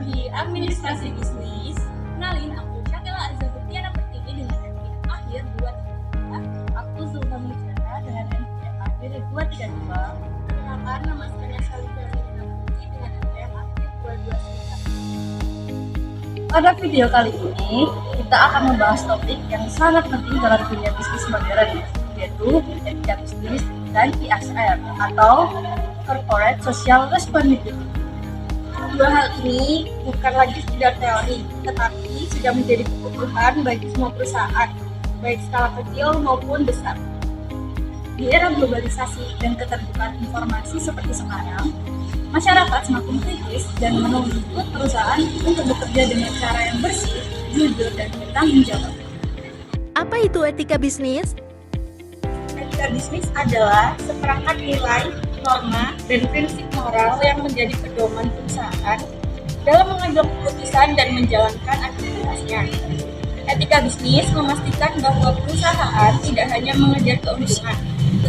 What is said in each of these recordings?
di Administrasi Bisnis. Kenalin, aku Syakila Azabutiana Pertiwi dengan NPM akhir 233. Aku Zulfa Mujana dengan NPM akhir 232. Perkenalkan, nama saya Salika Rina Putri dengan NPM akhir 229. Pada video kali ini, kita akan membahas topik yang sangat penting dalam dunia bisnis modern, yaitu etika bisnis dan CSR atau Corporate Social Responsibility. Dua hal ini bukan lagi sekedar teori, tetapi sudah menjadi kebutuhan bagi semua perusahaan, baik skala kecil maupun besar. Di era globalisasi dan keterbukaan informasi seperti sekarang, masyarakat semakin kritis dan menuntut perusahaan untuk bekerja dengan cara yang bersih, jujur, dan bertanggung jawab. Apa itu etika bisnis? Etika bisnis adalah seperangkat nilai, norma, dan prinsip moral yang menjadi pedoman perusahaan dalam mengambil keputusan dan menjalankan aktivitasnya. Etika bisnis memastikan bahwa perusahaan tidak hanya mengejar keuntungan,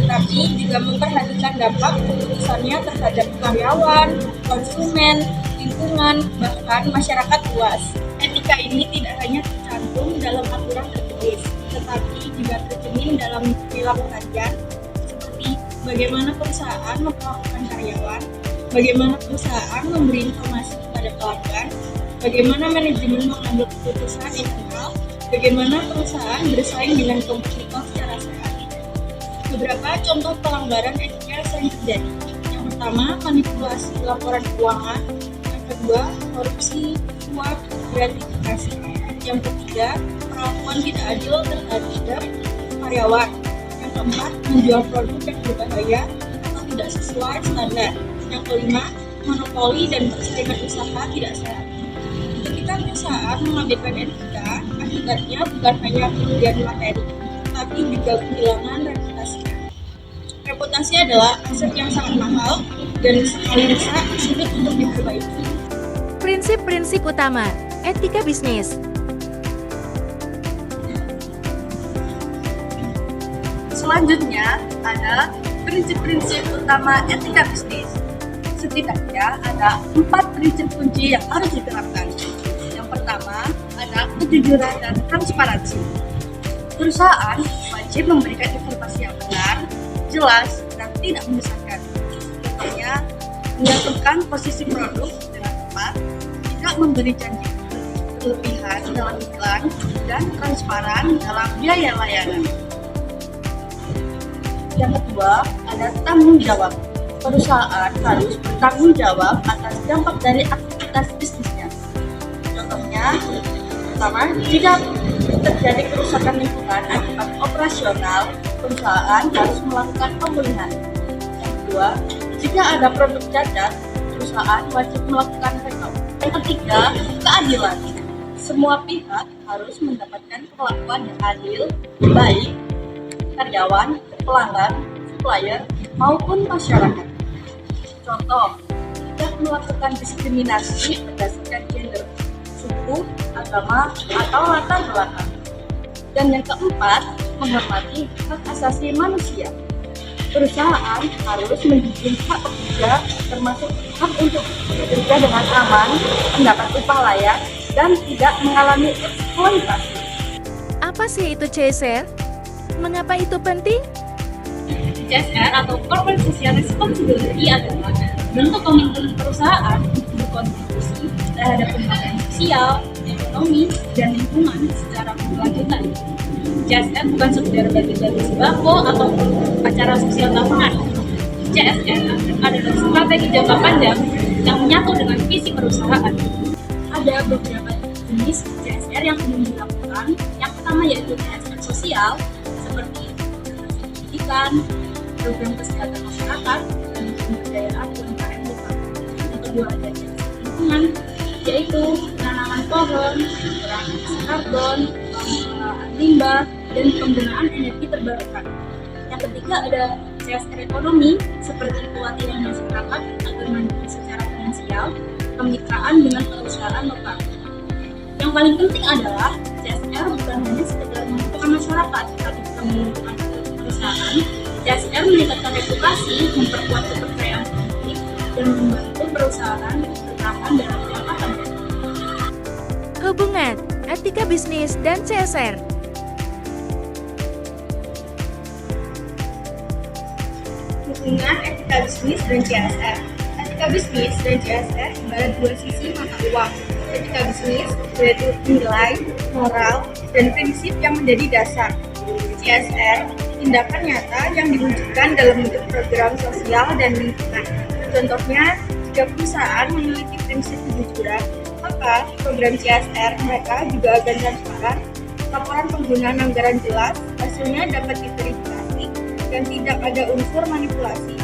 tetapi juga memperhatikan dampak keputusannya terhadap karyawan, konsumen, lingkungan, bahkan masyarakat luas. Etika ini tidak hanya tercantum dalam aturan tertulis, tetapi juga tercermin dalam perilaku harian, seperti bagaimana perusahaan memperlakukan karyawan, bagaimana perusahaan memberi informasi kepada pelanggan, bagaimana manajemen mengambil keputusan internal, bagaimana perusahaan bersaing dengan kompetitor secara sehat. Beberapa contoh pelanggaran etika yang sering terjadi. Yang pertama, manipulasi laporan keuangan. Yang kedua, korupsi, suap, gratifikasi. Yang ketiga, perlakuan tidak adil terhadap karyawan. Yang keempat, menjual produk yang berbahaya atau tidak sesuai standar. Yang kelima, monopoli dan persaingan usaha tidak sehat. Ketika perusahaan mengabaikan etika, akibatnya bukan hanya kerugian materi, tapi juga kehilangan reputasi. Reputasi adalah aset yang sangat mahal dan sekali rusak sulit untuk diperbaiki. Prinsip-prinsip utama etika bisnis. Selanjutnya ada prinsip-prinsip utama etika bisnis. Setidaknya ada 4 prinsip kunci yang harus diterapkan. Yang pertama ada kejujuran dan transparansi. Perusahaan wajib memberikan informasi yang benar, jelas, dan tidak menyesatkan. Contohnya, menyatukan posisi produk dengan tepat, tidak memberi janji berlebihan dalam iklan, dan transparan dalam biaya layanan. Yang kedua, ada tanggung jawab. Perusahaan harus bertanggung jawab atas dampak dari aktivitas bisnisnya. Contohnya, pertama, jika terjadi kerusakan lingkungan akibat operasional, perusahaan harus melakukan pemulihan. Yang kedua, jika ada produk cacat, perusahaan wajib melakukan recall. Yang ketiga, keadilan. Semua pihak harus mendapatkan perlakuan yang adil, baik karyawan, pelanggan, supplier, maupun masyarakat. Contoh, tidak melakukan diskriminasi berdasarkan gender, suku, agama, atau latar belakang. Dan yang keempat, menghormati hak asasi manusia. Perusahaan harus menjunjung hak pekerja, termasuk hak untuk bekerja dengan aman, mendapat upah layak, dan tidak mengalami eksploitasi. Apa sih itu CSR? Mengapa itu penting? CSR atau Corporate Social Responsibility adalah bentuk komitmen perusahaan untuk berkontribusi terhadap pembangunan sosial, ekonomi, dan lingkungan secara berkelanjutan. CSR bukan sekedar bagi-bagi sembako atau acara sosial tahunan. CSR adalah strategi jangka panjang yang menyatu dengan visi perusahaan. Ada beberapa jenis CSR yang umum dilakukan. Yang pertama yaitu CSR sosial, seperti pendidikan, program kesehatan masyarakat, dan pemberdayaan UMKM lokal. Yang kedua ada CSR lingkungan, yaitu penanaman pohon, pengurangan emisi karbon, pengelolaan limbah, dan penggunaan energi terbarukan. Yang ketiga ada CSR ekonomi, seperti pelatihan masyarakat agar mandiri secara finansial, kemitraan dengan perusahaan lokal. Yang paling penting adalah CSR bukan hanya sekedar menguntungkan masyarakat, tapi juga menguntungkan perusahaan. CSR meningkatkan reputasi, memperkuat kepercayaan publik, dan membantu perusahaan bertahan dalam jangka panjang. Hubungan etika bisnis dan CSR. Hubungan etika bisnis dan CSR. Etika bisnis dan CSR ibarat dua sisi mata uang. Etika bisnis yaitu nilai, moral, dan prinsip yang menjadi dasar. CSR, tindakan nyata yang diwujudkan dalam bentuk program sosial dan lingkungan. Contohnya, jika perusahaan memiliki prinsip kejujuran, maka program CSR mereka juga akan transparan, laporan penggunaan anggaran jelas, hasilnya dapat diverifikasi, dan tidak ada unsur manipulasi.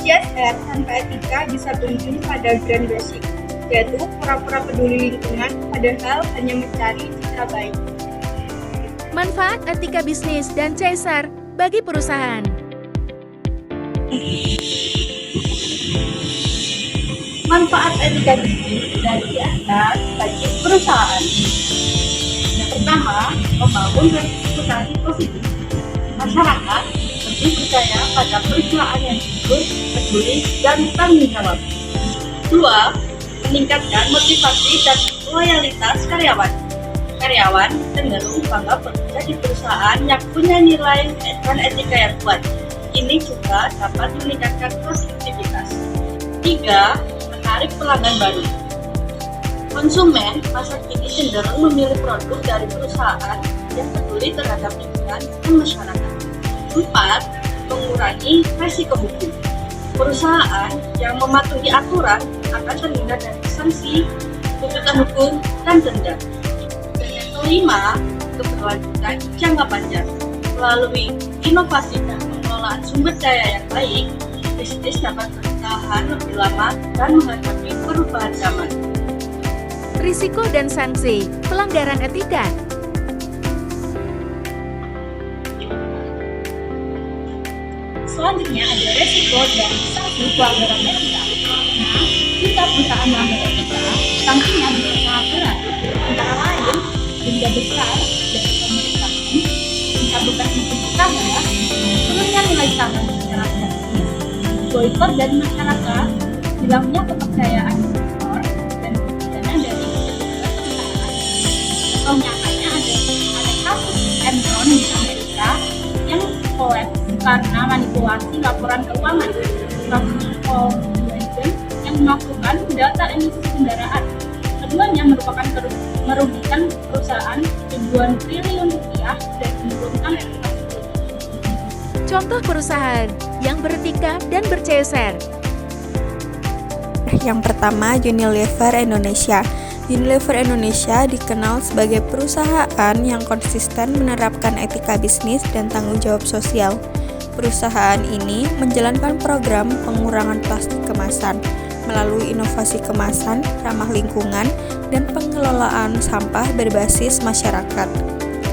CSR tanpa etika bisa berujung pada grand basic, yaitu pura-pura peduli lingkungan padahal hanya mencari citra baik. Manfaat etika bisnis dan CSR bagi perusahaan. Manfaat etika bisnis dan CSR bagi perusahaan. Yang pertama, membangun reputasi positif. Masyarakat lebih percaya pada perusahaan yang jujur, peduli, dan tanggung jawab. 2. Meningkatkan motivasi dan loyalitas karyawan. Karyawan cenderung bangga bekerja di perusahaan yang punya nilai dan etika yang kuat. Ini juga dapat meningkatkan produktivitas. 3. Menarik pelanggan baru. Konsumen masa kini cenderung memilih produk dari perusahaan yang peduli terhadap lingkungan dan masyarakat. 4. Mengurangi risiko hukum. Perusahaan yang mematuhi aturan akan terhindar dari sanksi, tuntutan hukum, dan denda. Dan yang kelima, keberlanjutan jangka panjang. Melalui inovasi dan pengelolaan sumber daya yang baik, bisnis dapat bertahan lebih lama dan menghadapi perubahan zaman. Risiko dan sanksi pelanggaran etika. Selanjutnya ada resiko dan sanksi pelanggaran etika. Nah, jika perusahaan melanggar etika, sanksinya bisa sangat berat. Antara lain, denda besar dari pemerintahan, pencabutan izin usaha, turunnya nilai saham secara drastis, boikot dari masyarakat, hilangnya kepercayaan investor, dan dana dari perusahaan. Contoh nyatanya ada kasus Enron di Amerika yang kolaps karena manipulasi laporan keuangan. Kasus Volkswagen yang memasukkan data emisi kendaraan. Keduanya merupakan merugikan perusahaan ribuan triliun rupiah dan menurunkan reputasi. Contoh perusahaan yang beretika dan ber-CSR. Yang pertama, Unilever Indonesia. Unilever Indonesia dikenal sebagai perusahaan yang konsisten menerapkan etika bisnis dan tanggung jawab sosial. Perusahaan ini menjalankan program pengurangan plastik kemasan melalui inovasi kemasan ramah lingkungan dan pengelolaan sampah berbasis masyarakat.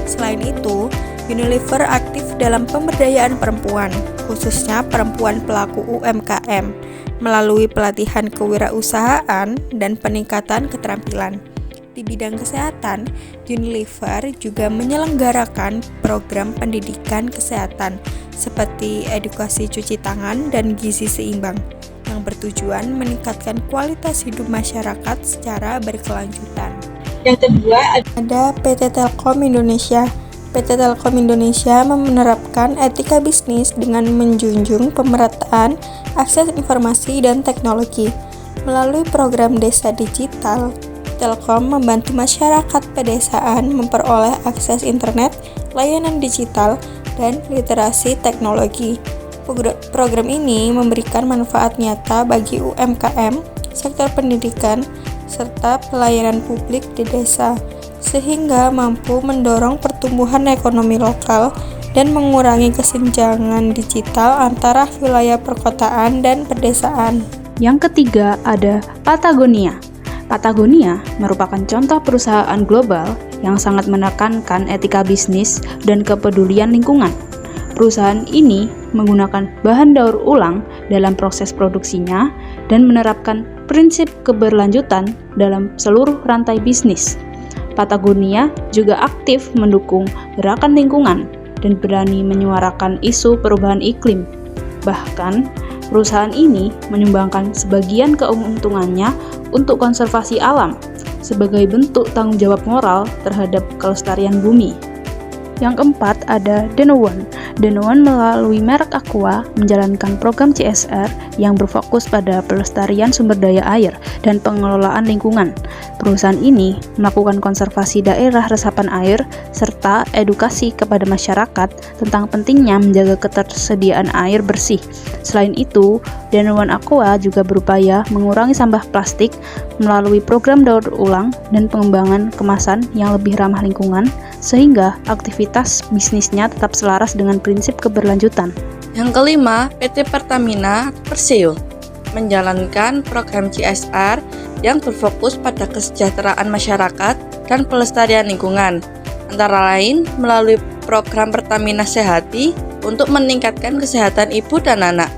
Selain itu, Unilever aktif dalam pemberdayaan perempuan, khususnya perempuan pelaku UMKM, melalui pelatihan kewirausahaan dan peningkatan keterampilan. Di bidang kesehatan, Unilever juga menyelenggarakan program pendidikan kesehatan seperti edukasi cuci tangan dan gizi seimbang yang bertujuan meningkatkan kualitas hidup masyarakat secara berkelanjutan. Yang kedua Ada PT Telkom Indonesia. PT Telkom Indonesia menerapkan etika bisnis dengan menjunjung pemerataan akses informasi dan teknologi. Melalui program Desa Digital, Telkom membantu masyarakat pedesaan memperoleh akses internet, layanan digital, dan literasi teknologi. Program ini memberikan manfaat nyata bagi UMKM, sektor pendidikan, serta pelayanan publik di desa, sehingga mampu mendorong pertumbuhan ekonomi lokal dan mengurangi kesenjangan digital antara wilayah perkotaan dan pedesaan. Yang ketiga ada Patagonia. Patagonia merupakan contoh perusahaan global yang sangat menekankan etika bisnis dan kepedulian lingkungan. Perusahaan ini menggunakan bahan daur ulang dalam proses produksinya dan menerapkan prinsip keberlanjutan dalam seluruh rantai bisnis. Patagonia juga aktif mendukung gerakan lingkungan dan berani menyuarakan isu perubahan iklim. Bahkan, perusahaan ini menyumbangkan sebagian keuntungannya untuk konservasi alam sebagai bentuk tanggung jawab moral terhadap kelestarian bumi. Yang keempat ada Denowan. Denowan melalui merek Aqua menjalankan program CSR yang berfokus pada pelestarian sumber daya air dan pengelolaan lingkungan. Perusahaan ini melakukan konservasi daerah resapan air serta edukasi kepada masyarakat tentang pentingnya menjaga ketersediaan air bersih. Selain itu, Denowan Aqua juga berupaya mengurangi sampah plastik melalui program daur ulang dan pengembangan kemasan yang lebih ramah lingkungan, sehingga aktivitas bisnisnya tetap selaras dengan prinsip keberlanjutan. Yang kelima, PT Pertamina Persero menjalankan program CSR yang berfokus pada kesejahteraan masyarakat dan pelestarian lingkungan, antara lain melalui program Pertamina Sehati untuk meningkatkan kesehatan ibu dan anak,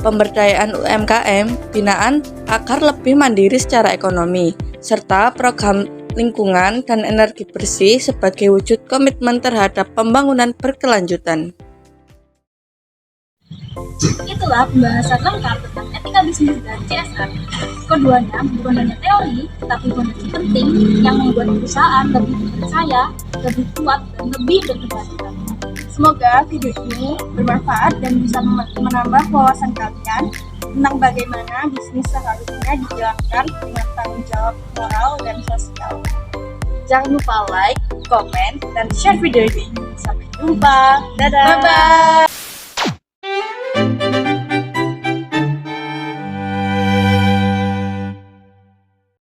pemberdayaan UMKM, binaan agar lebih mandiri secara ekonomi, serta program lingkungan dan energi bersih sebagai wujud komitmen terhadap pembangunan berkelanjutan. Itulah pembahasan lengkap tentang etika bisnis dan CSR. Keduanya bukan hanya teori, tetapi fondasi penting yang membuat perusahaan lebih dipercaya, lebih kuat, dan lebih berkelanjutan. Semoga video ini bermanfaat dan bisa menambah wawasan kalian tentang bagaimana bisnis seharusnya dijalankan dengan tanggung jawab moral dan sosial. Jangan lupa like, komen, dan share video ini. Sampai jumpa. Dadah. Bye-bye.